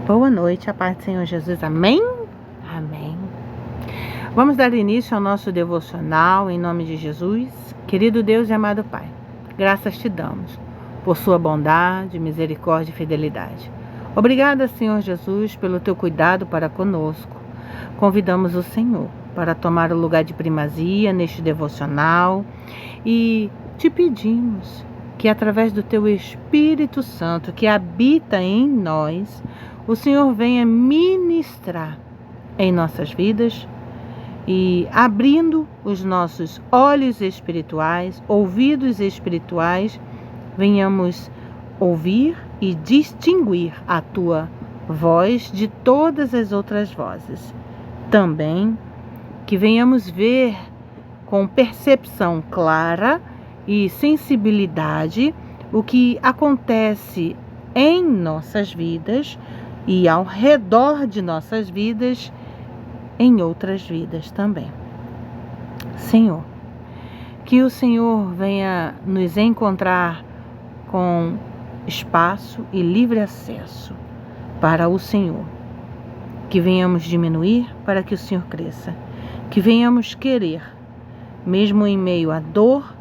Boa noite, a paz do Senhor Jesus. Amém? Amém. Vamos dar início ao nosso devocional em nome de Jesus. Querido Deus e amado Pai, graças te damos por sua bondade, misericórdia e fidelidade. Obrigada, Senhor Jesus, pelo teu cuidado para conosco. Convidamos o Senhor para tomar o lugar de primazia neste devocional e te pedimos que através do teu Espírito Santo que habita em nós, o Senhor venha ministrar em nossas vidas e abrindo os nossos olhos espirituais, ouvidos espirituais, venhamos ouvir e distinguir a tua voz de todas as outras vozes. Também que venhamos ver com percepção clara e sensibilidade o que acontece em nossas vidas e ao redor de nossas vidas, em outras vidas também. Senhor, que o Senhor venha nos encontrar com espaço e livre acesso para o Senhor. Que venhamos diminuir para que o Senhor cresça. Que venhamos querer, mesmo em meio à dor,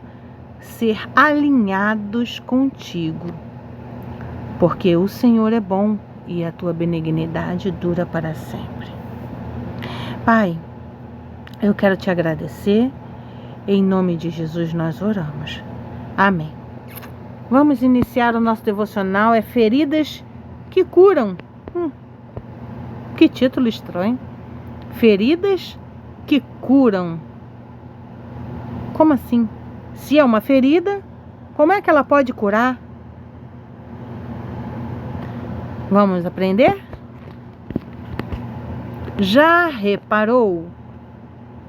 ser alinhados contigo. Porque o Senhor é bom e a tua benignidade dura para sempre. Pai, eu quero te agradecer. Em nome de Jesus nós oramos. Amém. Vamos iniciar o nosso devocional. É Feridas que Curam. Que título estranho. Feridas que curam. Como assim? Se é uma ferida, como é que ela pode curar? Vamos aprender? Já reparou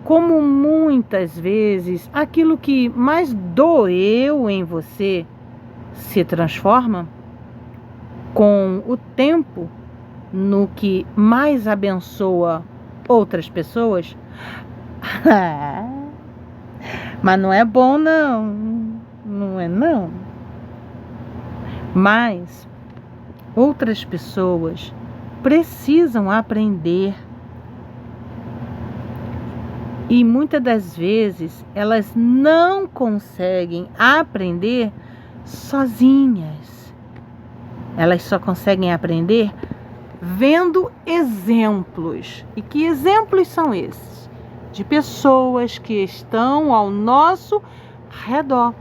como muitas vezes aquilo que mais doeu em você se transforma com o tempo no que mais abençoa outras pessoas? Mas não é bom não. Não é não. Mas outras pessoas precisam aprender. E muitas das vezes elas não conseguem aprender sozinhas. Elas só conseguem aprender vendo exemplos. E que exemplos são esses? De pessoas que estão ao nosso redor,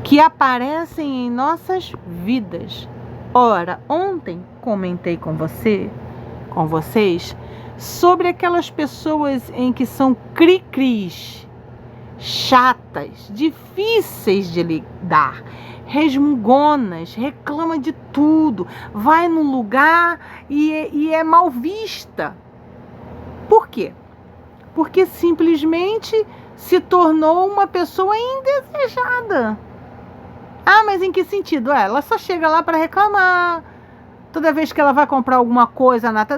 que aparecem em nossas vidas. Ora, ontem comentei com vocês, sobre aquelas pessoas em que são cri-cris, chatas, difíceis de lidar, resmungonas, reclama de tudo, vai num lugar e é mal vista. Por quê? Porque simplesmente se tornou uma pessoa indesejada. Ah, mas em que sentido? Ela só chega lá para reclamar. Toda vez que ela vai comprar alguma coisa, nada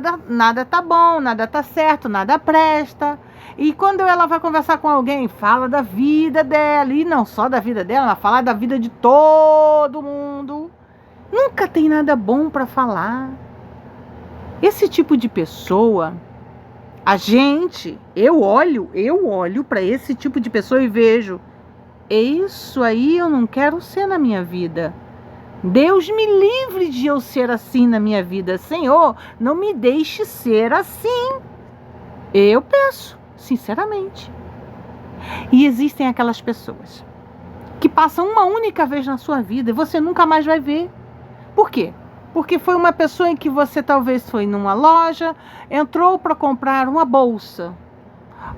tá bom, nada tá certo, nada presta. E quando ela vai conversar com alguém, fala da vida dela. E não só da vida dela, mas fala da vida de todo mundo. Nunca tem nada bom para falar. Esse tipo de pessoa, eu olho para esse tipo de pessoa e vejo, isso aí eu não quero ser na minha vida. Deus me livre de eu ser assim na minha vida. Senhor, não me deixe ser assim. Eu peço, sinceramente. E existem aquelas pessoas que passam uma única vez na sua vida e você nunca mais vai ver. Por quê? Porque foi uma pessoa em que você talvez foi numa loja, entrou para comprar uma bolsa.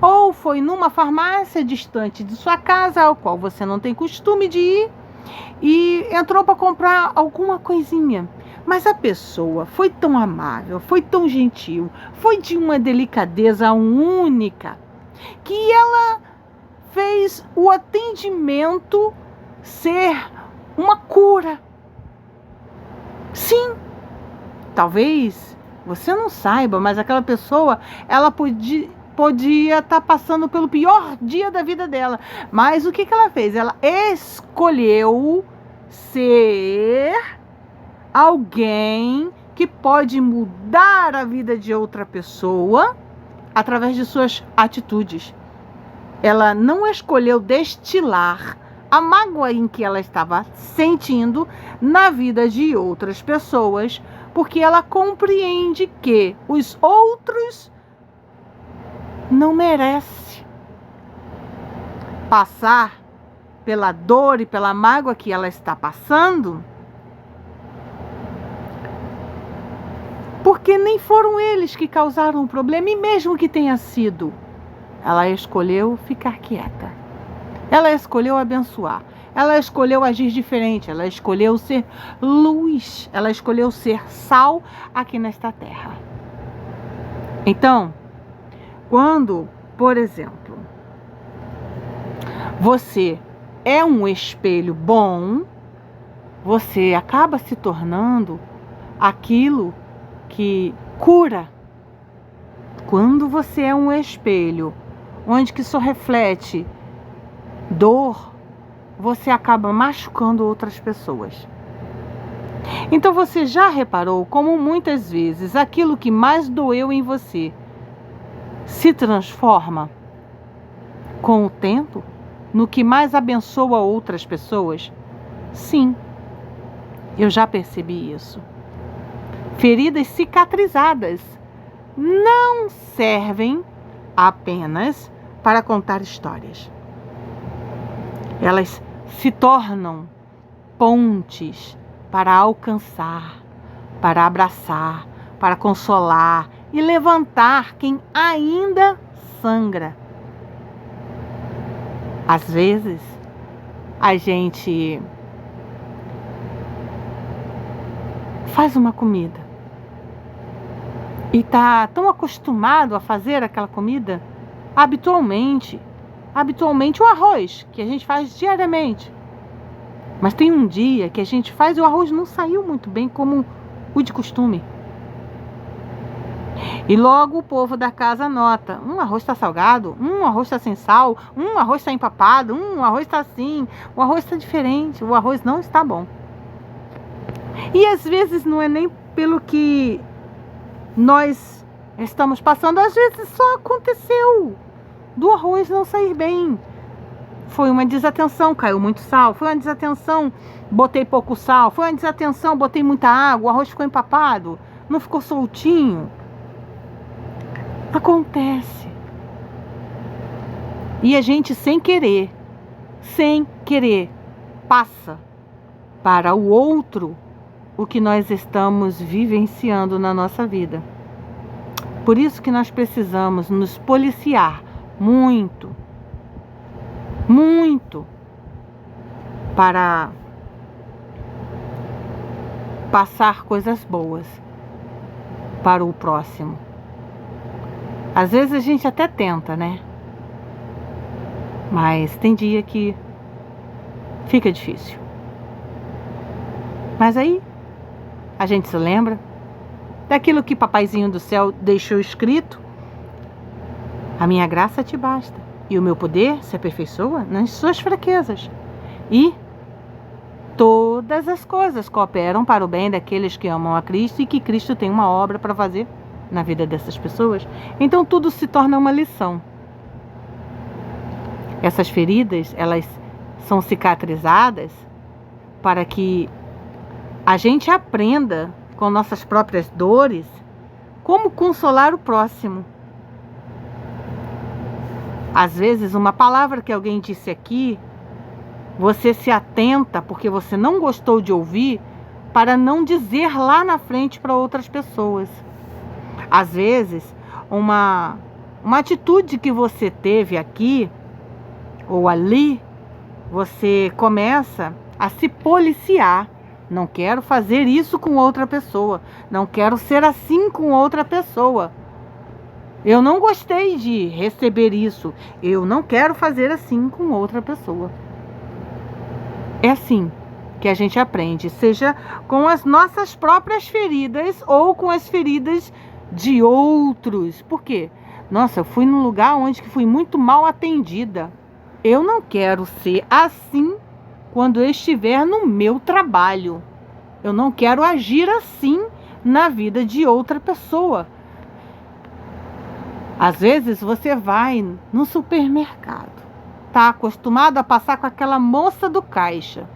Ou foi numa farmácia distante de sua casa, ao qual você não tem costume de ir, e entrou para comprar alguma coisinha. Mas a pessoa foi tão amável, foi tão gentil, foi de uma delicadeza única, que ela fez o atendimento ser uma cura. Sim, talvez você não saiba, mas aquela pessoa, ela podia estar passando pelo pior dia da vida dela. Mas o que ela fez? Ela escolheu ser alguém que pode mudar a vida de outra pessoa através de suas atitudes. Ela não escolheu destilar a mágoa em que ela estava sentindo na vida de outras pessoas, porque ela compreende que os outros não merecem passar pela dor e pela mágoa que ela está passando, porque nem foram eles que causaram o problema, e mesmo que tenha sido, ela escolheu ficar quieta. Ela escolheu abençoar. Ela escolheu agir diferente. Ela escolheu ser luz. Ela escolheu ser sal aqui nesta terra. Então, quando, por exemplo, você é um espelho bom, você acaba se tornando aquilo que cura. Quando você é um espelho onde que só reflete dor, você acaba machucando outras pessoas. Então você já reparou como muitas vezes aquilo que mais doeu em você se transforma com o tempo no que mais abençoa outras pessoas? Sim, eu já percebi isso. Feridas cicatrizadas não servem apenas para contar histórias. Elas se tornam pontes para alcançar, para abraçar, para consolar e levantar quem ainda sangra. Às vezes, a gente faz uma comida e está tão acostumado a fazer aquela comida habitualmente o arroz, que a gente faz diariamente. Mas tem um dia que a gente faz e o arroz não saiu muito bem como o de costume. E logo o povo da casa nota: o arroz está salgado, o arroz está sem sal, o arroz está empapado, o arroz está assim, o arroz está diferente, o arroz não está bom. E às vezes não é nem pelo que nós estamos passando, às vezes só aconteceu do arroz não sair bem. Foi uma desatenção, caiu muito sal. Foi uma desatenção, botei pouco sal. Foi uma desatenção, botei muita água. O arroz ficou empapado, não ficou soltinho. Acontece. E a gente sem querer, passa para o outro o que nós estamos vivenciando na nossa vida. Por isso que nós precisamos nos policiar muito, para passar coisas boas para o próximo. Às vezes a gente até tenta, né? Mas tem dia que fica difícil. Mas aí a gente se lembra daquilo que Papaizinho do céu deixou escrito: a minha graça te basta, e o meu poder se aperfeiçoa nas suas fraquezas. E todas as coisas cooperam para o bem daqueles que amam a Cristo e que Cristo tem uma obra para fazer na vida dessas pessoas. Então tudo se torna uma lição. Essas feridas, elas são cicatrizadas para que a gente aprenda com nossas próprias dores como consolar o próximo. Às vezes, uma palavra que alguém disse aqui, você se atenta porque você não gostou de ouvir, para não dizer lá na frente para outras pessoas. Às vezes, uma atitude que você teve aqui ou ali, você começa a se policiar. Não quero fazer isso com outra pessoa. Não quero ser assim com outra pessoa. Eu não gostei de receber isso. Eu não quero fazer assim com outra pessoa. É assim que a gente aprende, seja com as nossas próprias feridas ou com as feridas de outros. Por quê? Nossa, eu fui num lugar onde fui muito mal atendida. Eu não quero ser assim quando eu estiver no meu trabalho. Eu não quero agir assim na vida de outra pessoa. Às vezes você vai no supermercado, está acostumado a passar com aquela moça do caixa.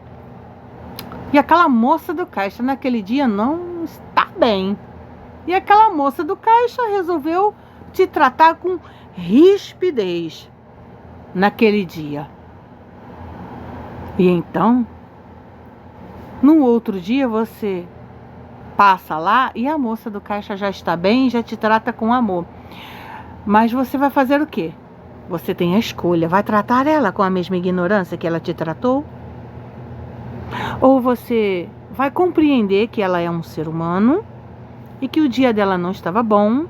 E aquela moça do caixa naquele dia não está bem. E aquela moça do caixa resolveu te tratar com rispidez naquele dia. E então, no outro dia você passa lá e a moça do caixa já está bem e já te trata com amor. Mas você vai fazer o quê? Você tem a escolha. Vai tratar ela com a mesma ignorância que ela te tratou? Ou você vai compreender que ela é um ser humano e que o dia dela não estava bom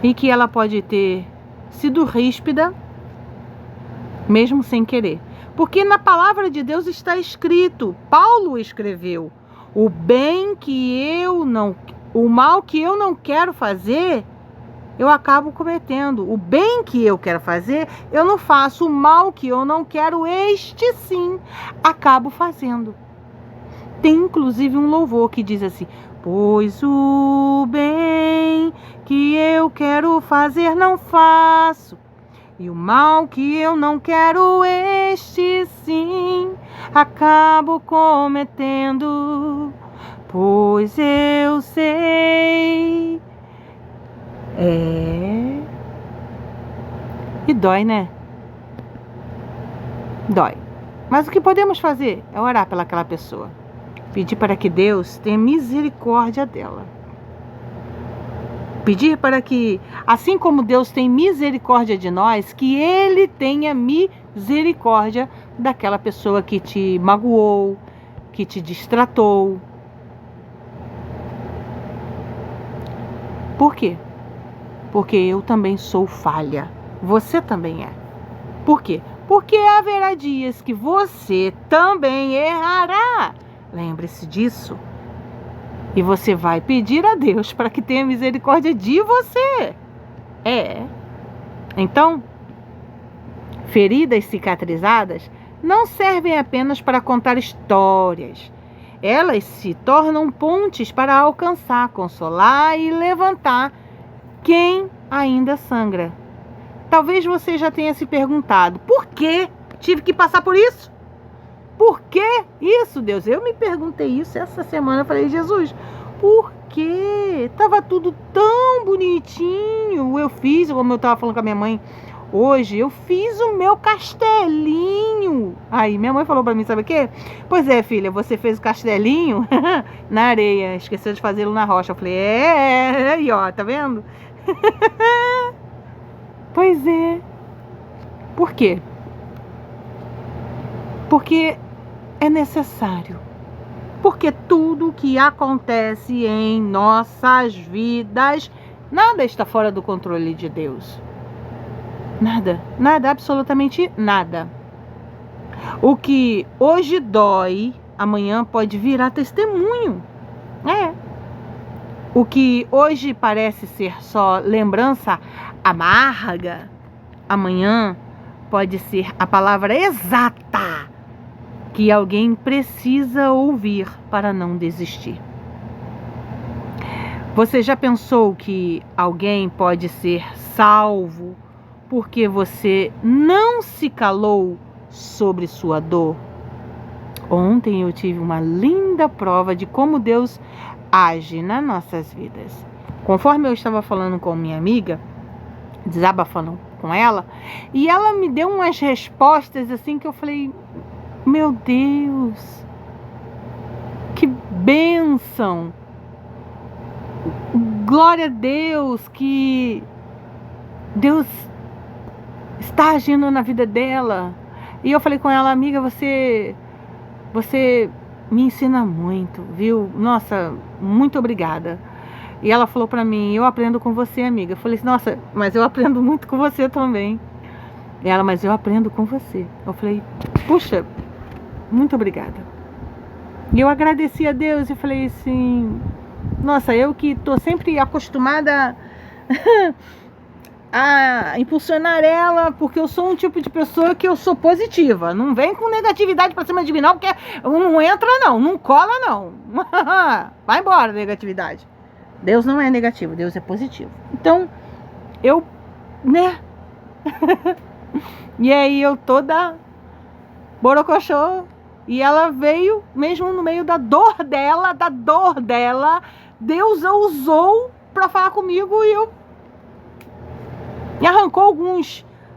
e que ela pode ter sido ríspida, mesmo sem querer. Porque na palavra de Deus está escrito, Paulo escreveu, o mal que eu não quero fazer, eu acabo cometendo. O bem que eu quero fazer, eu não faço. O mal que eu não quero, este sim, acabo fazendo. Tem inclusive um louvor que diz assim: pois o bem que eu quero fazer não faço, e o mal que eu não quero, este sim, acabo cometendo. Pois eu sei. E dói, né? Dói. Mas o que podemos fazer é orar pelaquela pessoa. Pedir para que Deus tenha misericórdia dela. Pedir para que, assim como Deus tem misericórdia de nós, que Ele tenha misericórdia daquela pessoa que te magoou, que te distratou. Por quê? Porque eu também sou falha. Você também é. Por quê? Porque haverá dias que você também errará. Lembre-se disso. E você vai pedir a Deus para que tenha misericórdia de você. Então, feridas cicatrizadas não servem apenas para contar histórias. Elas se tornam pontes para alcançar, consolar e levantar quem ainda sangra. Talvez você já tenha se perguntado: por que tive que passar por isso? Por que isso, Deus? Eu me perguntei isso essa semana. Eu falei: Jesus, por quê? Estava tudo tão bonitinho. Eu fiz, como eu estava falando com a minha mãe hoje, eu fiz o meu castelinho. Aí minha mãe falou para mim, sabe o quê? Pois é, filha, você fez o castelinho na areia, esqueceu de fazê-lo na rocha. Eu falei: aí ó, tá vendo? Pois é. Por quê? Porque é necessário. Porque tudo que acontece em nossas vidas, nada está fora do controle de Deus. Nada, absolutamente nada. O que hoje dói, amanhã pode virar testemunho. O que hoje parece ser só lembrança amarga, amanhã pode ser a palavra exata que alguém precisa ouvir para não desistir. Você já pensou que alguém pode ser salvo porque você não se calou sobre sua dor? Ontem eu tive uma linda prova de como Deus age nas nossas vidas. Conforme eu estava falando com minha amiga, desabafando com ela, e ela me deu umas respostas assim que eu falei: meu Deus, que bênção! Glória a Deus que Deus está agindo na vida dela. E eu falei com ela: amiga, você me ensina muito, viu? Nossa, muito obrigada. E ela falou pra mim: eu aprendo com você, amiga. Eu falei assim: nossa, mas eu aprendo muito com você também. E ela: mas eu aprendo com você. Eu falei: puxa, muito obrigada. E eu agradeci a Deus e falei assim: nossa, eu que tô sempre acostumada a impulsionar ela, porque eu sou um tipo de pessoa que eu sou positiva. Não vem com negatividade pra cima de mim, não, porque não entra, não cola, não. Vai embora, negatividade. Deus não é negativo, Deus é positivo. Então, eu, né? E aí eu toda borocochô, e ela veio, mesmo no meio da dor dela, Deus a usou pra falar comigo, e arrancou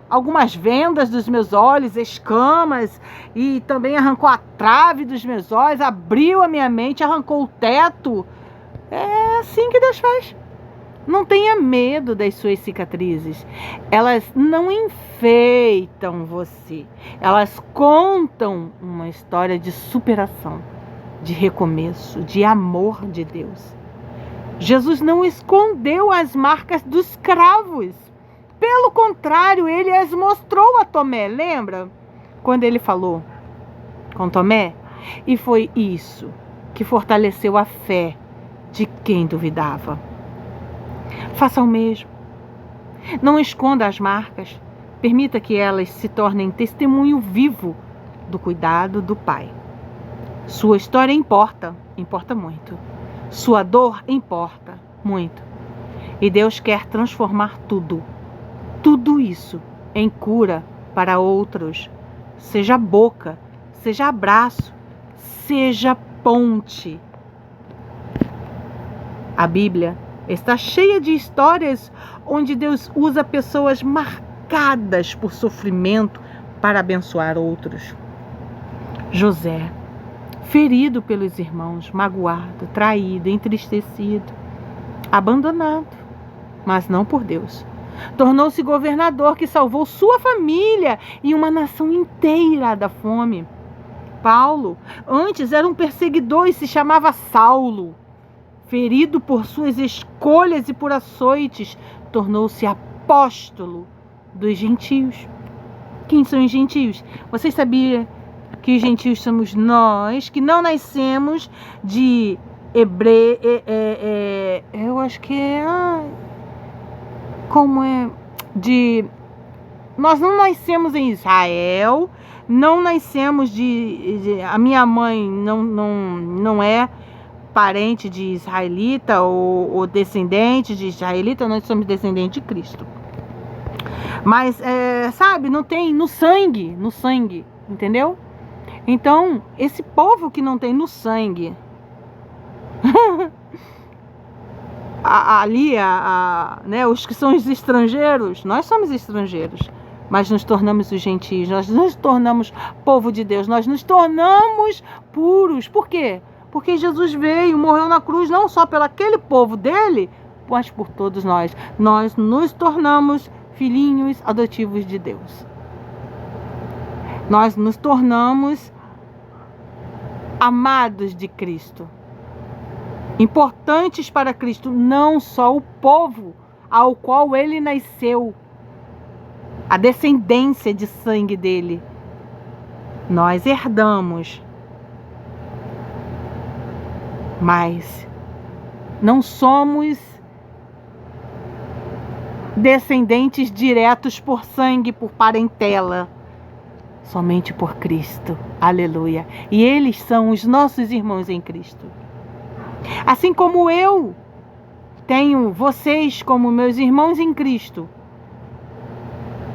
algumas vendas dos meus olhos, escamas, e também arrancou a trave dos meus olhos, abriu a minha mente, arrancou o teto. É assim que Deus faz. Não tenha medo das suas cicatrizes. Elas não enfeitam você. Elas contam uma história de superação, de recomeço, de amor de Deus. Jesus não escondeu as marcas dos cravos. Pelo contrário, ele as mostrou a Tomé. Lembra? Quando ele falou com Tomé? E foi isso que fortaleceu a fé de quem duvidava. Faça o mesmo. Não esconda as marcas. Permita que elas se tornem testemunho vivo do cuidado do Pai. Sua história importa muito. Sua dor importa muito. E Deus quer transformar tudo isso em cura para outros. Seja boca, seja abraço, seja ponte. A Bíblia está cheia de histórias onde Deus usa pessoas marcadas por sofrimento para abençoar outros. José, ferido pelos irmãos, magoado, traído, entristecido, abandonado, mas não por Deus. Tornou-se governador que salvou sua família e uma nação inteira da fome. Paulo, antes era um perseguidor e se chamava Saulo. Ferido por suas escolhas e por açoites, tornou-se apóstolo dos gentios. Quem são os gentios? Vocês sabiam que os gentios somos nós, que não nascemos de hebreu, eu acho que nós não nascemos em Israel, não nascemos a minha mãe não é parente de israelita ou descendente de israelita, nós somos descendentes de Cristo. Mas, sabe, não tem no sangue, entendeu? Então, esse povo que não tem no sangue, né, os que são os estrangeiros, nós somos estrangeiros, mas nos tornamos os gentios, nós nos tornamos povo de Deus, nós nos tornamos puros. Por quê? Porque Jesus veio, morreu na cruz, não só pelo aquele povo dele, mas por todos nós. Nós nos tornamos filhinhos adotivos de Deus. Nós nos tornamos amados de Cristo. Importantes para Cristo, não só o povo ao qual ele nasceu, a descendência de sangue dele. Nós herdamos, mas não somos descendentes diretos por sangue, por parentela, somente por Cristo. Aleluia. E eles são os nossos irmãos em Cristo. Assim como eu tenho vocês como meus irmãos em Cristo,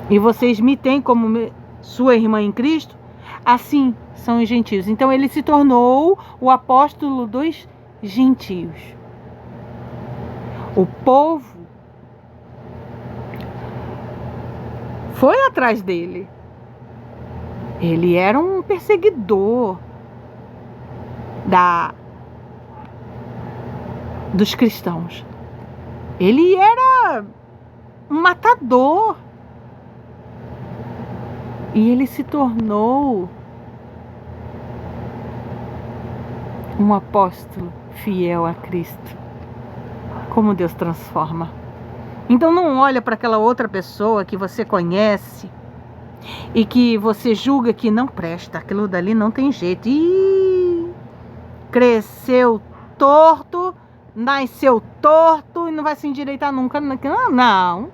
e vocês me têm como sua irmã em Cristo, assim são os gentios. Então ele se tornou o apóstolo dos gentios. O povo foi atrás dele. Ele era um perseguidor dos cristãos. Ele era um matador. E ele se tornou um apóstolo fiel a Cristo. Como Deus transforma. Então não olha para aquela outra pessoa que você conhece e que você julga que não presta. Aquilo dali não tem jeito. Ih, cresceu torto, nasceu torto e não vai se endireitar nunca. Não.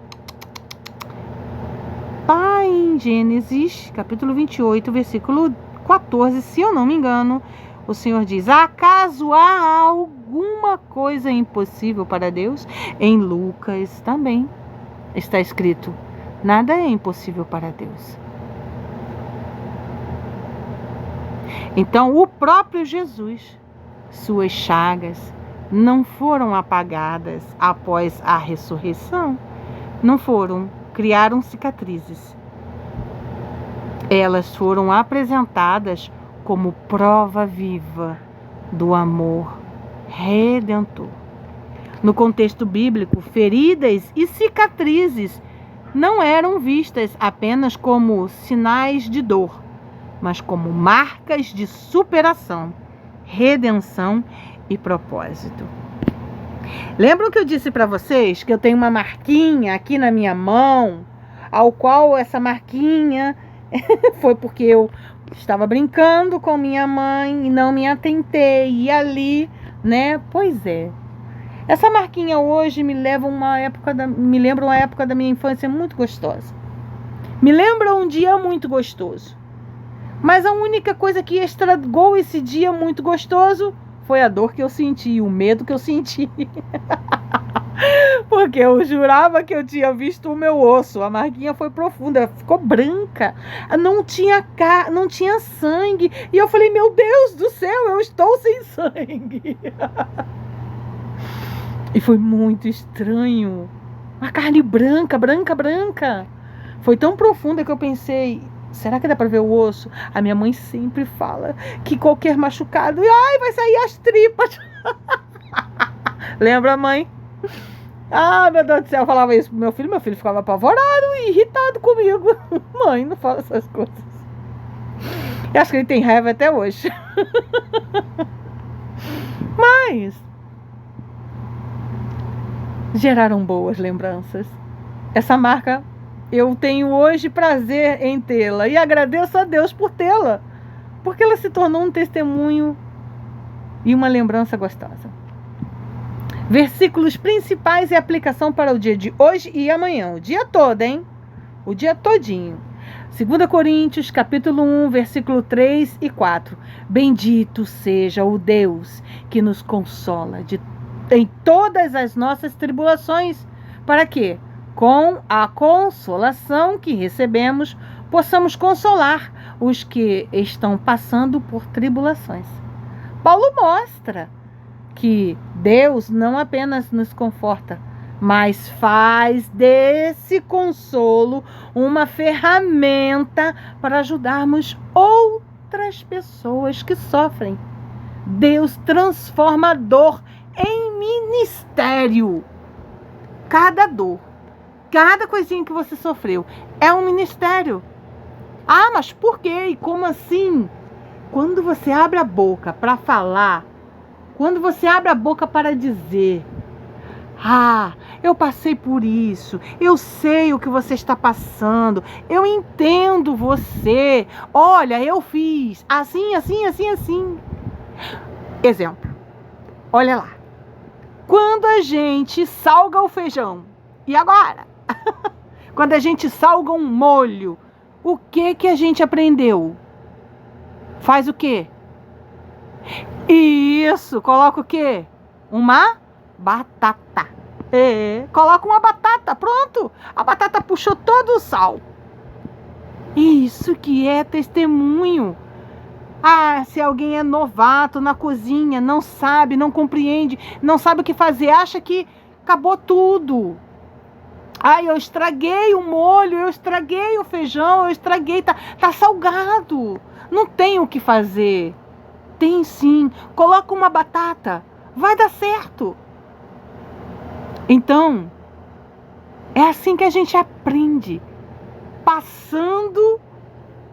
lá em Gênesis, capítulo 28, versículo 14, se eu não me engano, o Senhor diz: acaso há alguma coisa impossível para Deus? Em Lucas também está escrito: nada é impossível para Deus. Então, o próprio Jesus, suas chagas não foram apagadas após a ressurreição, não foram, criaram cicatrizes. Elas foram apresentadas como prova viva do amor redentor. No contexto bíblico, feridas e cicatrizes não eram vistas apenas como sinais de dor, mas como marcas de superação, redenção e propósito. Lembram que eu disse para vocês que eu tenho uma marquinha aqui na minha mão, ao qual essa marquinha foi porque eu estava brincando com minha mãe e não me atentei, e ali, né? Pois é. Essa marquinha hoje me lembra uma época da minha infância muito gostosa. Me lembra um dia muito gostoso. Mas a única coisa que estragou esse dia muito gostoso foi a dor que eu senti, o medo que eu senti. Porque eu jurava que eu tinha visto o meu osso. A marquinha foi profunda, ficou branca. Não tinha sangue. E eu falei: meu Deus do céu, eu estou sem sangue. E foi muito estranho. Uma carne branca. Foi tão profunda que eu pensei: será que dá para ver o osso? A minha mãe sempre fala que qualquer machucado, vai sair as tripas. Lembra, mãe? Ah, meu Deus do céu, eu falava isso pro meu filho ficava apavorado e irritado comigo. Mãe, não fala essas coisas. Eu acho que ele tem raiva até hoje. Mas geraram boas lembranças. Essa marca eu tenho hoje prazer em tê-la e agradeço a Deus por tê-la, porque ela se tornou um testemunho e uma lembrança gostosa. Versículos principais e aplicação para o dia de hoje e amanhã, o dia todo, hein? O dia todinho. 2 Coríntios, capítulo 1, versículo 3 e 4. Bendito seja o Deus que nos consola em todas as nossas tribulações, para que, com a consolação que recebemos, possamos consolar os que estão passando por tribulações. Paulo mostra que Deus não apenas nos conforta, mas faz desse consolo uma ferramenta para ajudarmos outras pessoas que sofrem. Deus transforma a dor em ministério. Cada dor, cada coisinha que você sofreu é um ministério. Ah, mas por quê? E como assim? Quando você abre a boca para falar, quando você abre a boca para dizer: eu passei por isso, eu sei o que você está passando, eu entendo você, olha, eu fiz assim. Exemplo, olha lá, quando a gente salga o feijão, e agora? Quando a gente salga um molho, o que a gente aprendeu? Faz o quê? Isso, coloca o quê? Uma batata. Coloca uma batata, pronto. A batata puxou todo o sal. Isso que é testemunho. Se alguém é novato na cozinha, não sabe, não compreende, não sabe o que fazer, acha que acabou tudo. Eu estraguei o molho, eu estraguei o feijão, eu estraguei, tá salgado. Não tem o que fazer. Tem sim, coloca uma batata, vai dar certo. Então, é assim que a gente aprende, passando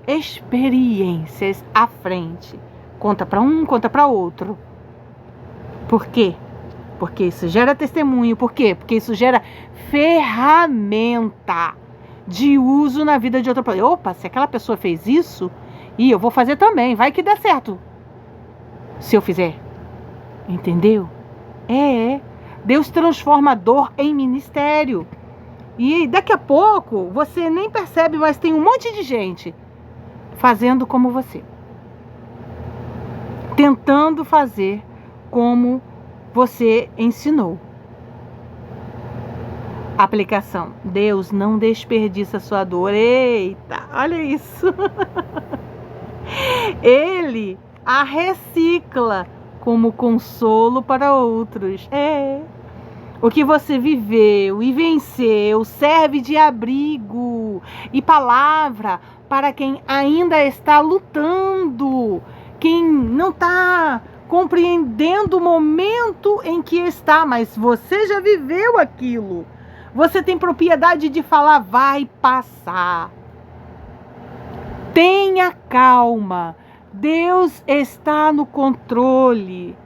experiências à frente. Conta para um, conta para outro. Por quê? Porque isso gera testemunho. Por quê? Porque isso gera ferramenta de uso na vida de outra pessoa. Opa, se aquela pessoa fez isso, eu vou fazer também, vai que dá certo. Se eu fizer. Entendeu? Deus transforma a dor em ministério. E daqui a pouco você nem percebe, mas tem um monte de gente fazendo como você. Tentando fazer como você ensinou. Aplicação. Deus não desperdiça sua dor. Eita, olha isso. Ele a recicla como consolo para outros. O que você viveu e venceu serve de abrigo e palavra para quem ainda está lutando, quem não está compreendendo o momento em que está, mas você já viveu aquilo. Você tem propriedade de falar, vai passar. Tenha calma. Deus está no controle.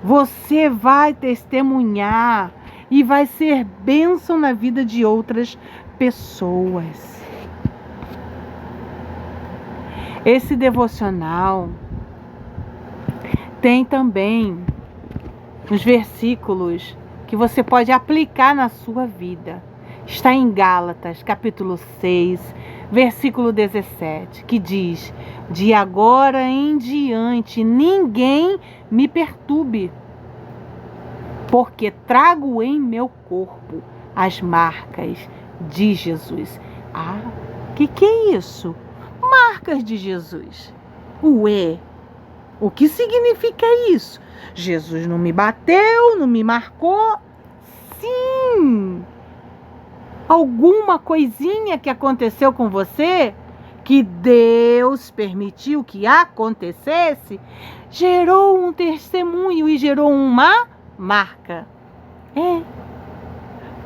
Você vai testemunhar e vai ser bênção na vida de outras pessoas. Esse devocional tem também os versículos que você pode aplicar na sua vida. Está em Gálatas, capítulo 6, versículo 17, que diz: de agora em diante ninguém me perturbe, porque trago em meu corpo as marcas de Jesus. Que é isso? Marcas de Jesus. Ué, o que significa isso? Jesus não me bateu, não me marcou? Sim! Alguma coisinha que aconteceu com você, que Deus permitiu que acontecesse, gerou um testemunho e gerou uma marca.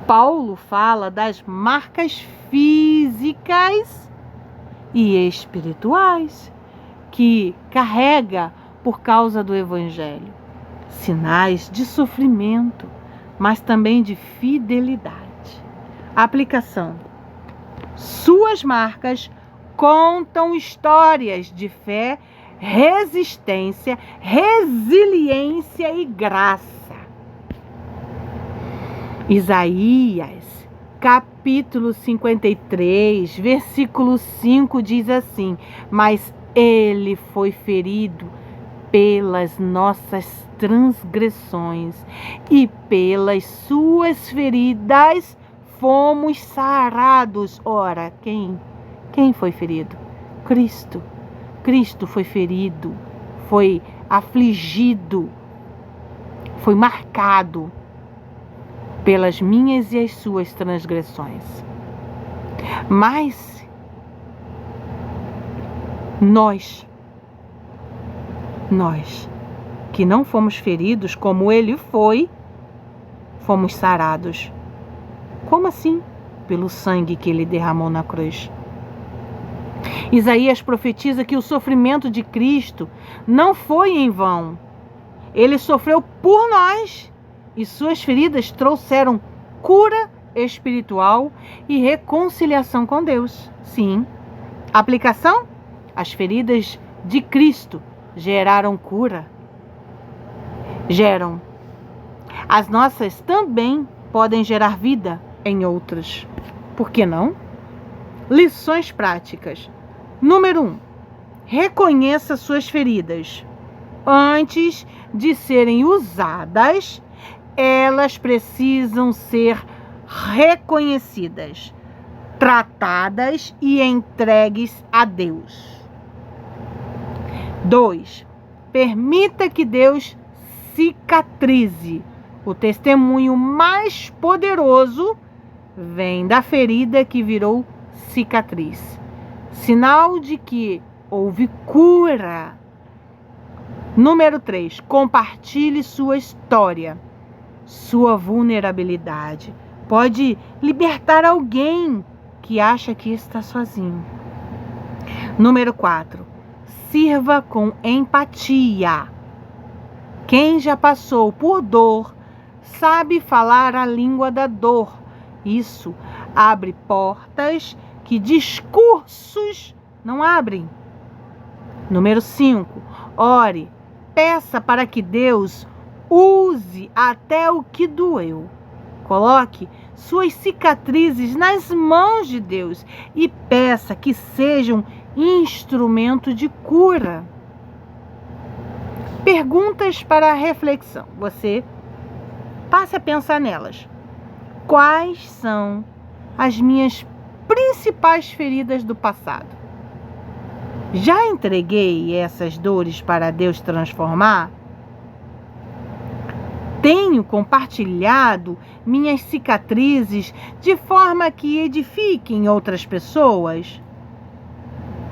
Paulo fala das marcas físicas e espirituais que carrega por causa do Evangelho. Sinais de sofrimento, mas também de fidelidade. Aplicação. Suas marcas contam histórias de fé, resistência, resiliência e graça. Isaías, capítulo 53, versículo 5 diz assim: mas ele foi ferido pelas nossas transgressões e pelas suas feridas fomos sarados. Ora, quem foi ferido? Cristo. Cristo foi ferido, foi afligido, foi marcado pelas minhas e as suas transgressões. Mas nós que não fomos feridos como ele foi, fomos sarados. Como assim? Pelo sangue que ele derramou na cruz. Isaías profetiza que o sofrimento de Cristo não foi em vão. Ele sofreu por nós e suas feridas trouxeram cura espiritual e reconciliação com Deus. Sim. Aplicação? As feridas de Cristo geraram cura. Geram. As nossas também podem gerar vida em outras. Por que não? Lições práticas. Número 1. Reconheça suas feridas. Antes de serem usadas, elas precisam ser reconhecidas, tratadas e entregues a Deus. 2. Permita que Deus cicatrize. O testemunho mais poderoso vem da ferida que virou cicatriz. Sinal de que houve cura. Número 3. Compartilhe sua história. Sua vulnerabilidade pode libertar alguém que acha que está sozinho. Número 4. Sirva com empatia. Quem já passou por dor sabe falar a língua da dor. Isso abre portas que discursos não abrem. Número 5. Ore, peça para que Deus use até o que doeu. Coloque suas cicatrizes nas mãos de Deus e peça que sejam instrumento de cura. Perguntas para reflexão. Você passe a pensar nelas. Quais são as minhas principais feridas do passado? Já entreguei essas dores para Deus transformar? Tenho compartilhado minhas cicatrizes de forma que edifiquem outras pessoas?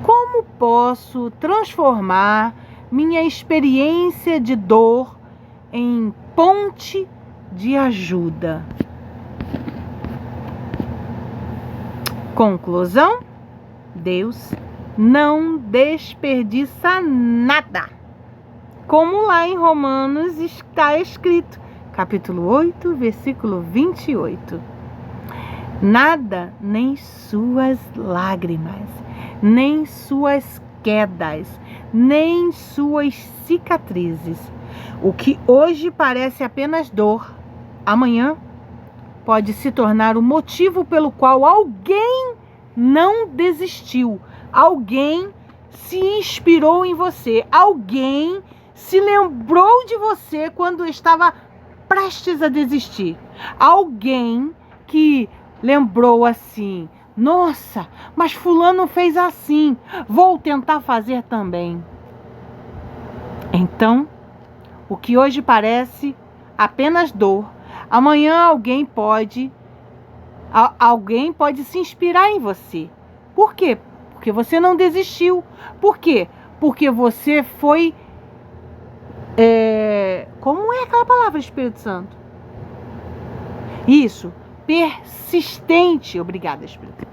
Como posso transformar minha experiência de dor em ponte de ajuda? Conclusão: Deus não desperdiça nada. Como lá em Romanos está escrito, capítulo 8, versículo 28. Nada, nem suas lágrimas, nem suas quedas, nem suas cicatrizes. O que hoje parece apenas dor, amanhã pode se tornar o motivo pelo qual alguém não desistiu, alguém se inspirou em você, alguém se lembrou de você quando estava prestes a desistir. Alguém que lembrou assim: nossa, mas fulano fez assim, vou tentar fazer também. Então, o que hoje parece apenas dor, amanhã alguém pode se inspirar em você. Por quê? Porque você não desistiu. Por quê? Porque você foi... como é aquela palavra, Espírito Santo? Isso, persistente. Obrigada, Espírito.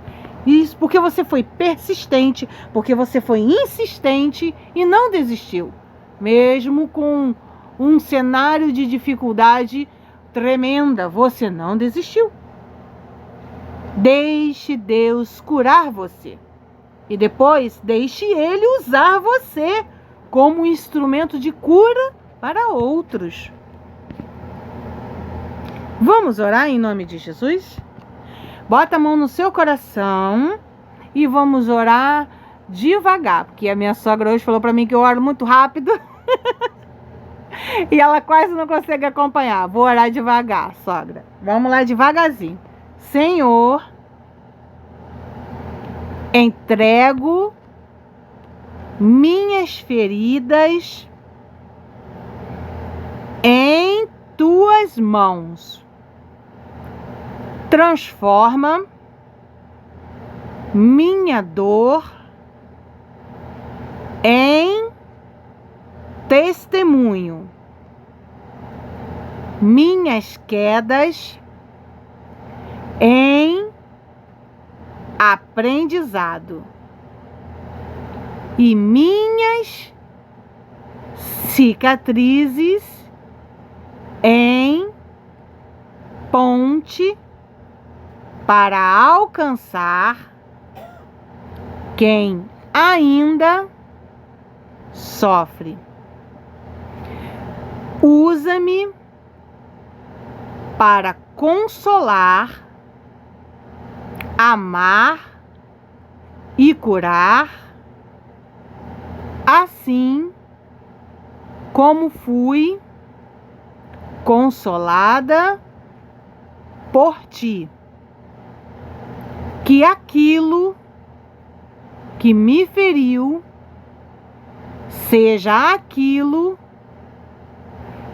Isso, porque você foi persistente, porque você foi insistente e não desistiu. Mesmo com um cenário de dificuldade tremenda, você não desistiu. Deixe Deus curar você. E depois, deixe Ele usar você como instrumento de cura para outros. Vamos orar em nome de Jesus? Bota a mão no seu coração e vamos orar devagar, porque a minha sogra hoje falou para mim que eu oro muito rápido e ela quase não consegue acompanhar. Vou orar devagar, sogra. Vamos lá devagarzinho. Senhor, entrego minhas feridas em tuas mãos. Transforma minha dor em testemunho, minhas quedas em aprendizado e minhas cicatrizes em ponte para alcançar quem ainda sofre. Usa-me para consolar, amar e curar, assim como fui consolada por ti. Que aquilo que me feriu seja aquilo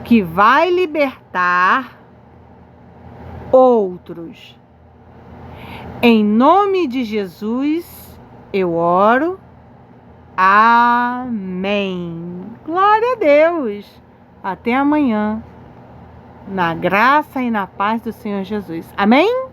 que vai libertar outros. Em nome de Jesus, eu oro. Amém. Glória a Deus. Até amanhã. Na graça e na paz do Senhor Jesus. Amém?